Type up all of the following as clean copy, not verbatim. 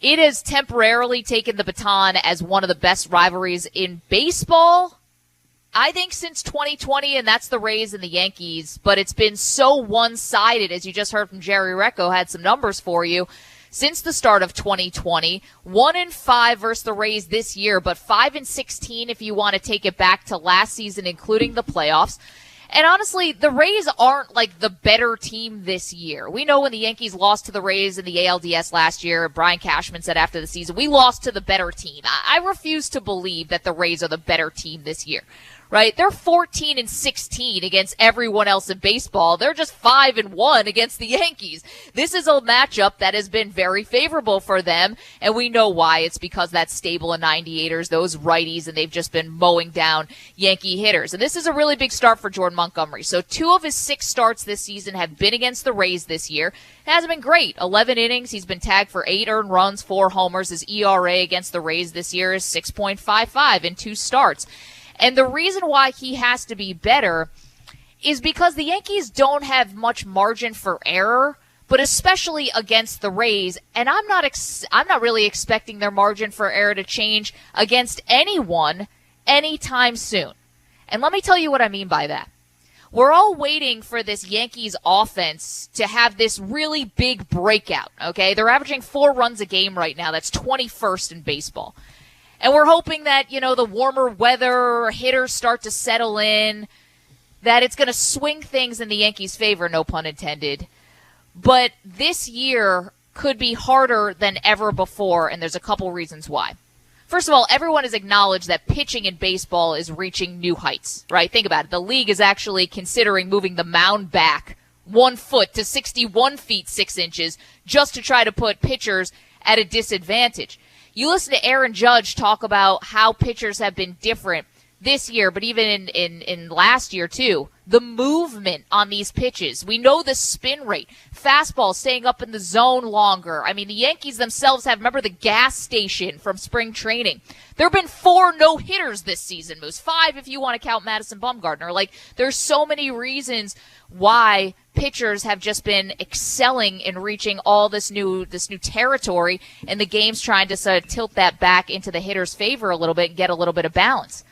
it has temporarily taken the baton as one of the best rivalries in baseball, I think, since 2020, and that's the Rays and the Yankees. But it's been so one-sided, as you just heard from Jerry Recco, had some numbers for you. Since the start of 2020, 1-5 versus the Rays this year, but 5-16 if you want to take it back to last season, including the playoffs. And honestly, the Rays aren't like the better team this year. We know when the Yankees lost to the Rays in the ALDS last year, Brian Cashman said after the season, we lost to the better team. I refuse to believe that the Rays are the better team this year. Right? They're 14-16 against everyone else in baseball. They're just 5-1 against the Yankees. This is a matchup that has been very favorable for them, and we know why. It's because that stable of 98ers, those righties, and they've just been mowing down Yankee hitters. And this is a really big start for Jordan Montgomery. So 2 of his 6 starts this season have been against the Rays this year. It hasn't been great. 11 innings. He's been tagged for 8 earned runs, 4 homers. His ERA against the Rays this year is 6.55 in 2 starts. And the reason why he has to be better is because the Yankees don't have much margin for error, but especially against the Rays. And I'm not really expecting their margin for error to change against anyone anytime soon. And let me tell you what I mean by that. We're all waiting for this Yankees offense to have this really big breakout, okay? They're averaging 4 runs a game right now. That's 21st in baseball. And we're hoping that, the warmer weather, hitters start to settle in, that it's going to swing things in the Yankees' favor, no pun intended. But this year could be harder than ever before, and there's a couple reasons why. First of all, everyone has acknowledged that pitching in baseball is reaching new heights, right? Think about it. The league is actually considering moving the mound back 1 foot to 61 feet 6 inches just to try to put pitchers at a disadvantage. You listen to Aaron Judge talk about how pitchers have been different this year, but even in last year too. The movement on these pitches. We know the spin rate. Fastball staying up in the zone longer. I mean, the Yankees themselves remember the gas station from spring training. There have been 4 no-hitters this season, Moose. 5 if you want to count Madison Bumgarner. There's so many reasons why pitchers have just been excelling in reaching all this new territory, and the game's trying to sort of tilt that back into the hitter's favor a little bit and get a little bit of balance.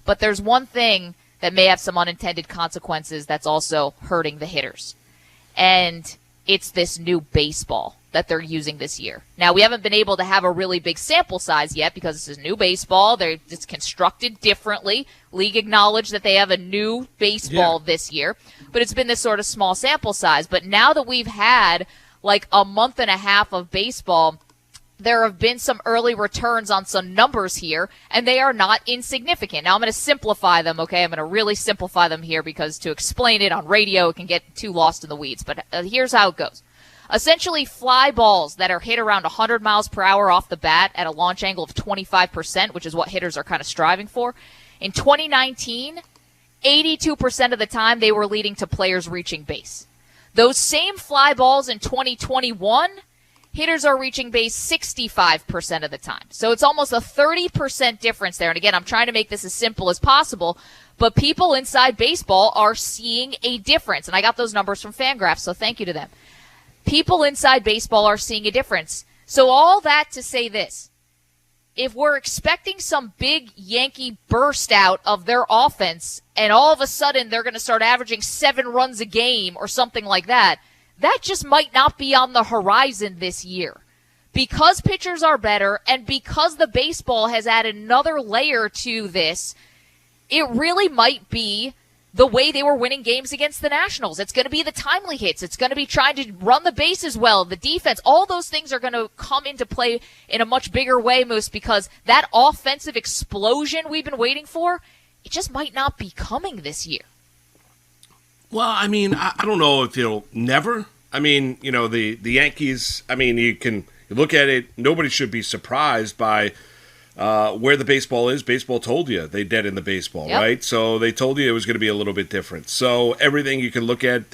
But there's one thing that may have some unintended consequences that's also hurting the hitters. And it's this new baseball that they're using this year. Now, we haven't been able to have a really big sample size yet because this is new baseball. It's constructed differently. League acknowledged that they have a new baseball this year, but it's been this sort of small sample size. But now that we've had a month and a half of baseball, there have been some early returns on some numbers here, and they are not insignificant. Now, I'm going to simplify them, okay? I'm going to really simplify them here because to explain it on radio, it can get too lost in the weeds. But here's how it goes. Essentially, fly balls that are hit around 100 miles per hour off the bat at a launch angle of 25%, which is what hitters are kind of striving for. In 2019, 82% of the time they were leading to players reaching base. Those same fly balls in 2021, hitters are reaching base 65% of the time. So it's almost a 30% difference there. And again, I'm trying to make this as simple as possible, but people inside baseball are seeing a difference. And I got those numbers from Fangraphs, so thank you to them. People inside baseball are seeing a difference. So all that to say this. If we're expecting some big Yankee burst out of their offense and all of a sudden they're going to start averaging 7 runs a game or something like that, that just might not be on the horizon this year. Because pitchers are better and because the baseball has added another layer to this, it really might be the way they were winning games against the Nationals. It's going to be the timely hits. It's going to be trying to run the bases well, the defense. All those things are going to come into play in a much bigger way, Moose, because that offensive explosion we've been waiting for, it just might not be coming this year. Well, I mean, I don't know if it'll never. I mean, the Yankees, I mean, you look at it, nobody should be surprised by where the baseball is. Baseball told you they dead in the baseball, right? So they told you it was going to be a little bit different. So everything you can look at,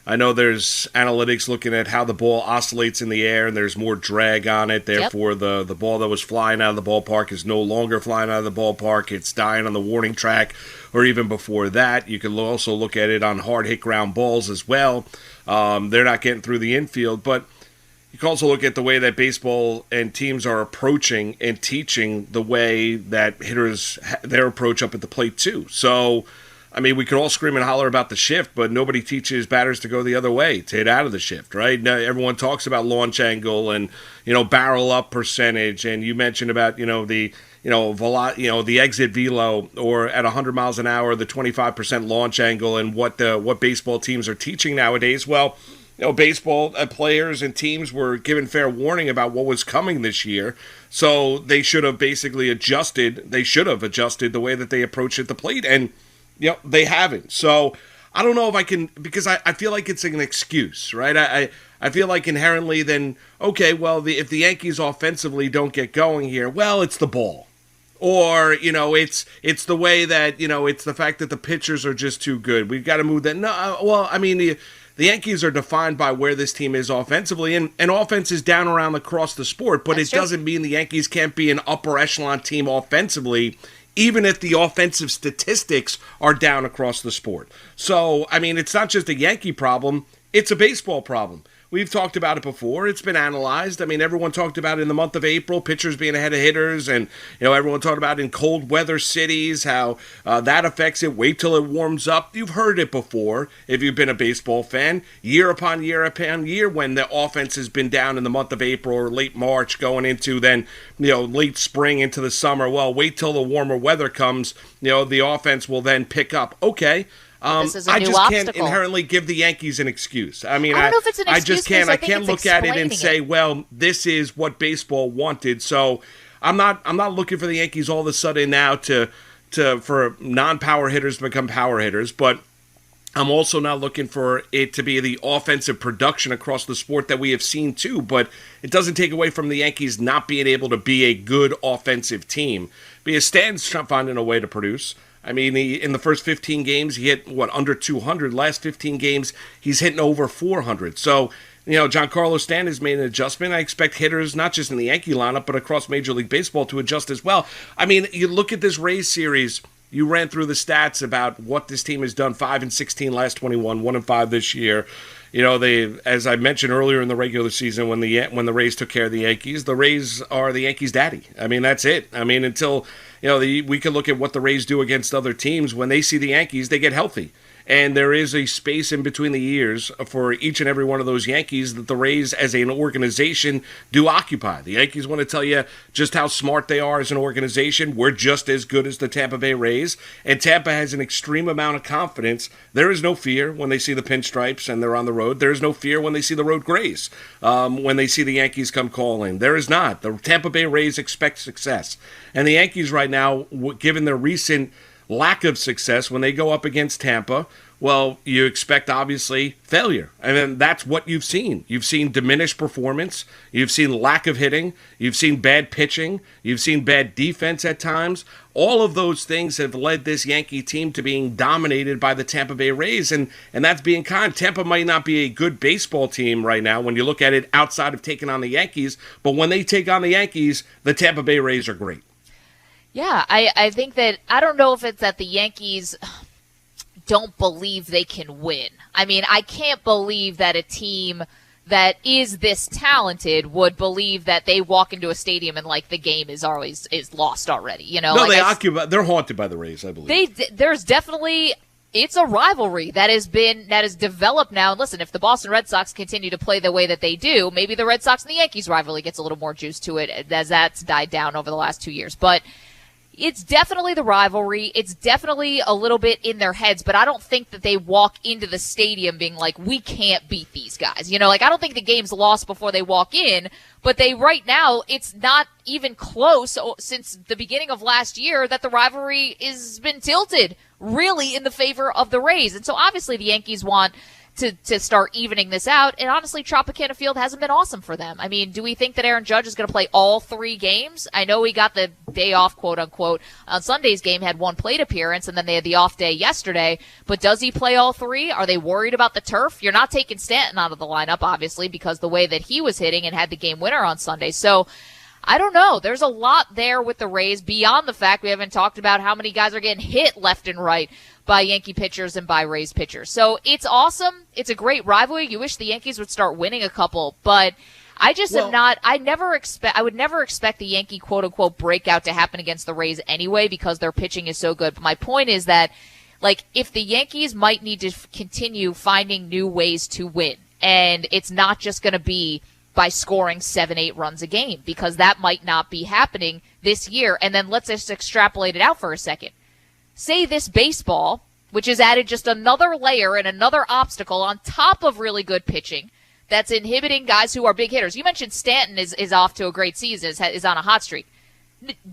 I know there's analytics looking at how the ball oscillates in the air and there's more drag on it. Therefore, the ball that was flying out of the ballpark is no longer flying out of the ballpark. It's dying on the warning track or even before that. You can also look at it on hard hit ground balls as well. They're not getting through the infield. But, you can also look at the way that baseball and teams are approaching and teaching the way that hitters, their approach up at the plate too. So, I mean, we could all scream and holler about the shift, but nobody teaches batters to go the other way, to hit out of the shift, right? Now, everyone talks about launch angle and, barrel up percentage, and you mentioned about, the exit velo, or at 100 miles an hour, the 25% launch angle, and what baseball teams are teaching nowadays. Well, baseball players and teams were given fair warning about what was coming this year, so they should have basically adjusted. They should have adjusted the way that they approach at the plate, and they haven't. So I don't know if I can, because I feel like it's an excuse, right? I feel like inherently then, okay, well, if the Yankees offensively don't get going here, well, it's the ball. Or, it's the way that, it's the fact that the pitchers are just too good. We've got to move that. No, well, I mean, the Yankees are defined by where this team is offensively, and offense is down around across the sport, but it doesn't mean the Yankees can't be an upper echelon team offensively, even if the offensive statistics are down across the sport. So, I mean, it's not just a Yankee problem, it's a baseball problem. We've talked about it before. It's been analyzed. I mean, everyone talked about it in the month of April, pitchers being ahead of hitters, and, everyone talked about in cold weather cities, how that affects it. Wait till it warms up. You've heard it before if you've been a baseball fan, year upon year upon year, when the offense has been down in the month of April or late March going into then, late spring into the summer. Well, wait till the warmer weather comes. The offense will then pick up. Okay. This is a I new just obstacle. can't inherently give the Yankees an excuse. I mean, I don't know if it's an excuse. I just can't. I can't look at it and say, it. well, this is what baseball wanted. So I'm not looking for the Yankees all of a sudden now for non-power hitters to become power hitters, but I'm also not looking for it to be the offensive production across the sport that we have seen too. But it doesn't take away from the Yankees not being able to be a good offensive team. Because Stan's finding a way to produce. I mean, in the first 15 games, he hit, under 200. Last 15 games, he's hitting over 400. So, Giancarlo Stanton has made an adjustment. I expect hitters, not just in the Yankee lineup, but across Major League Baseball, to adjust as well. I mean, you look at this Rays series, you ran through the stats about what this team has done. 5-16 last 21, 1-5 this year. They, as I mentioned earlier in the regular season, when the Rays took care of the Yankees, the Rays are the Yankees' daddy. I mean, that's it. I mean, until we can look at what the Rays do against other teams. When they see the Yankees, they get healthy. And there is a space in between the years for each and every one of those Yankees that the Rays as an organization do occupy. The Yankees want to tell you just how smart they are as an organization. We're just as good as the Tampa Bay Rays. And Tampa has an extreme amount of confidence. There is no fear when they see the pinstripes and they're on the road. There is no fear when they see the road grays, when they see the Yankees come calling. There is not. The Tampa Bay Rays expect success. And the Yankees right now, given their recent lack of success when they go up against Tampa, well, you expect, obviously, failure. And then that's what you've seen. You've seen diminished performance. You've seen lack of hitting. You've seen bad pitching. You've seen bad defense at times. All of those things have led this Yankee team to being dominated by the Tampa Bay Rays, and that's being kind. Tampa might not be a good baseball team right now when you look at it outside of taking on the Yankees, but when they take on the Yankees, the Tampa Bay Rays are great. Yeah, I think that, I don't know if it's that the Yankees don't believe they can win. I mean, I can't believe that a team that is this talented would believe that they walk into a stadium and the game is lost already. No, they're haunted by the Rays, I believe. There's definitely, it's a rivalry that has developed now. And listen, if the Boston Red Sox continue to play the way that they do, maybe the Red Sox and the Yankees rivalry gets a little more juice to it as that's died down over the last 2 years. But it's definitely the rivalry. It's definitely a little bit in their heads, but I don't think that they walk into the stadium being like, we can't beat these guys. I don't think the game's lost before they walk in, but right now, it's not even close since the beginning of last year that the rivalry has been tilted really in the favor of the Rays. And so obviously the Yankees want to start evening this out. And honestly, Tropicana Field hasn't been awesome for them. I mean, do we think that Aaron Judge is going to play all 3 games? I know he got the day off, quote unquote, on Sunday's game, had 1 plate appearance, and then they had the off day yesterday. But does he play all 3? Are they worried about the turf? You're not taking Stanton out of the lineup, obviously, because the way that he was hitting and had the game winner on Sunday. So I don't know. There's a lot there with the Rays beyond the fact we haven't talked about how many guys are getting hit left and right by Yankee pitchers and by Rays pitchers. So it's awesome. It's a great rivalry. You wish the Yankees would start winning a couple, but I just am not. I would never expect the Yankee quote unquote breakout to happen against the Rays anyway because their pitching is so good. But my point is that, like, if the Yankees might need to continue finding new ways to win, and it's not just going to be by scoring 7-8 runs a game, because that might not be happening this year. And then let's just extrapolate it out for a second. Say this baseball, which has added just another layer and another obstacle on top of really good pitching, that's inhibiting guys who are big hitters. You mentioned Stanton is off to a great season, is on a hot streak.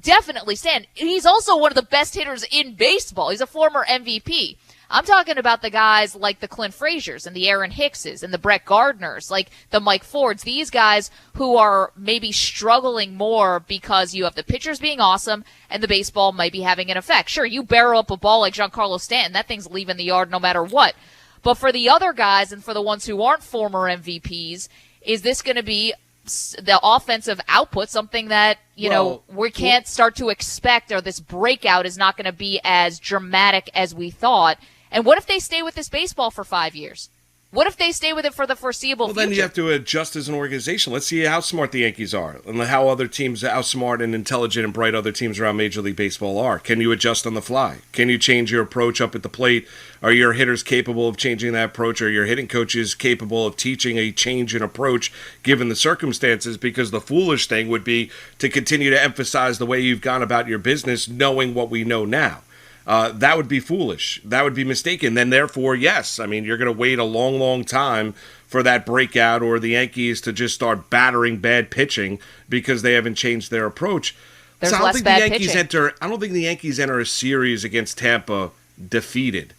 Definitely Stanton. He's also one of the best hitters in baseball. He's a former MVP. I'm talking about the guys like the Clint Fraziers and the Aaron Hickses and the Brett Gardners, like the Mike Fords, these guys who are maybe struggling more because you have the pitchers being awesome and the baseball might be having an effect. Sure, you barrel up a ball like Giancarlo Stanton, that thing's leaving the yard no matter what. But for the other guys and for the ones who aren't former MVPs, is this going to be the offensive output, something that, we can't start to expect, or this breakout is not going to be as dramatic as we thought? And what if they stay with this baseball for 5 years? What if they stay with it for the foreseeable future? Well, then you have to adjust as an organization. Let's see how smart the Yankees are and how smart and intelligent and bright other teams around Major League Baseball are. Can you adjust on the fly? Can you change your approach up at the plate? Are your hitters capable of changing that approach? Are your hitting coaches capable of teaching a change in approach given the circumstances? Because the foolish thing would be to continue to emphasize the way you've gone about your business knowing what we know now. That would be foolish. That would be mistaken. Then, therefore, yes, I mean, you're going to wait a long, long time for that breakout or the Yankees to just start battering bad pitching because they haven't changed their approach. There's less bad pitching. I don't think the Yankees enter a series against Tampa defeated.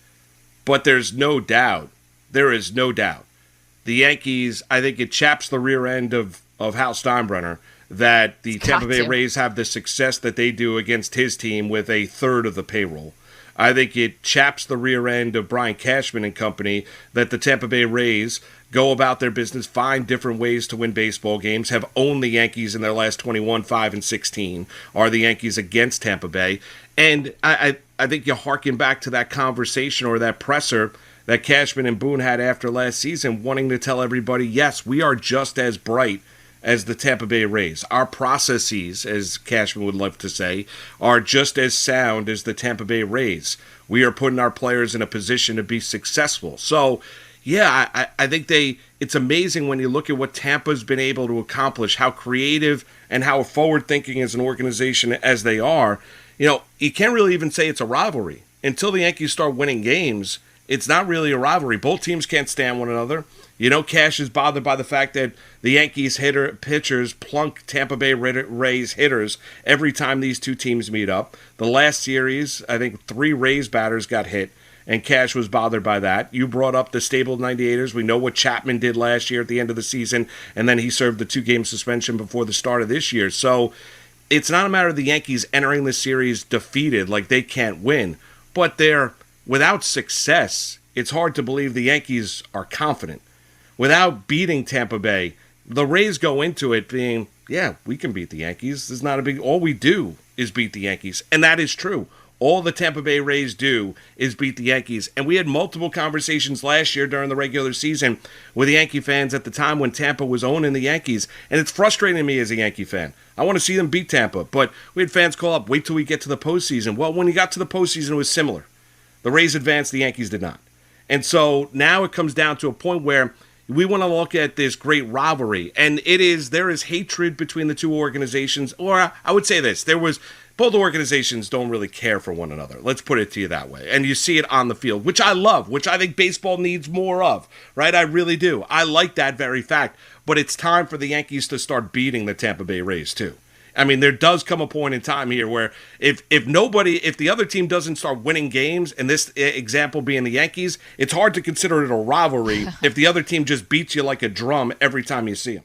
But there is no doubt, the Yankees, I think it chaps the rear end of Hal Steinbrenner that the Tampa Bay Rays have the success that they do against his team with a third of the payroll. I think it chaps the rear end of Brian Cashman and company that the Tampa Bay Rays go about their business, find different ways to win baseball games, have owned the Yankees in their last 21, 5-16, are the Yankees against Tampa Bay. And I think you harken back to that conversation or that presser that Cashman and Boone had after last season, wanting to tell everybody, yes, we are just as bright as the Tampa Bay Rays. Our processes, as Cashman would love to say, are just as sound as the Tampa Bay Rays. We are putting our players in a position to be successful. So, yeah, I think it's amazing when you look at what Tampa's been able to accomplish, how creative and how forward-thinking as an organization as they are. You can't really even say it's a rivalry. Until the Yankees start winning games, it's not really a rivalry. Both teams can't stand one another. Cash is bothered by the fact that the Yankees pitchers plunk Tampa Bay Rays hitters every time these two teams meet up. The last series, I think 3 Rays batters got hit, and Cash was bothered by that. You brought up the stable 98ers. We know what Chapman did last year at the end of the season, and then he served the 2-game suspension before the start of this year. So it's not a matter of the Yankees entering the series defeated, like they can't win, but they're without success. It's hard to believe the Yankees are confident. Without beating Tampa Bay, the Rays go into it being, yeah, we can beat the Yankees. This is not a big. All we do is beat the Yankees, and that is true. All the Tampa Bay Rays do is beat the Yankees. And we had multiple conversations last year during the regular season with Yankee fans at the time when Tampa was owning the Yankees. And it's frustrating me as a Yankee fan. I want to see them beat Tampa. But we had fans call up, wait till we get to the postseason. Well, when you got to the postseason, it was similar. The Rays advanced, the Yankees did not. And so now it comes down to a point where we want to look at this great rivalry. And there is hatred between the two organizations. Or I would say this, both organizations don't really care for one another. Let's put it to you that way. And you see it on the field, which I love, which I think baseball needs more of, right? I really do. I like that very fact. But it's time for the Yankees to start beating the Tampa Bay Rays, too. I mean, there does come a point in time here where if the other team doesn't start winning games, and this example being the Yankees, it's hard to consider it a rivalry if the other team just beats you like a drum every time you see them.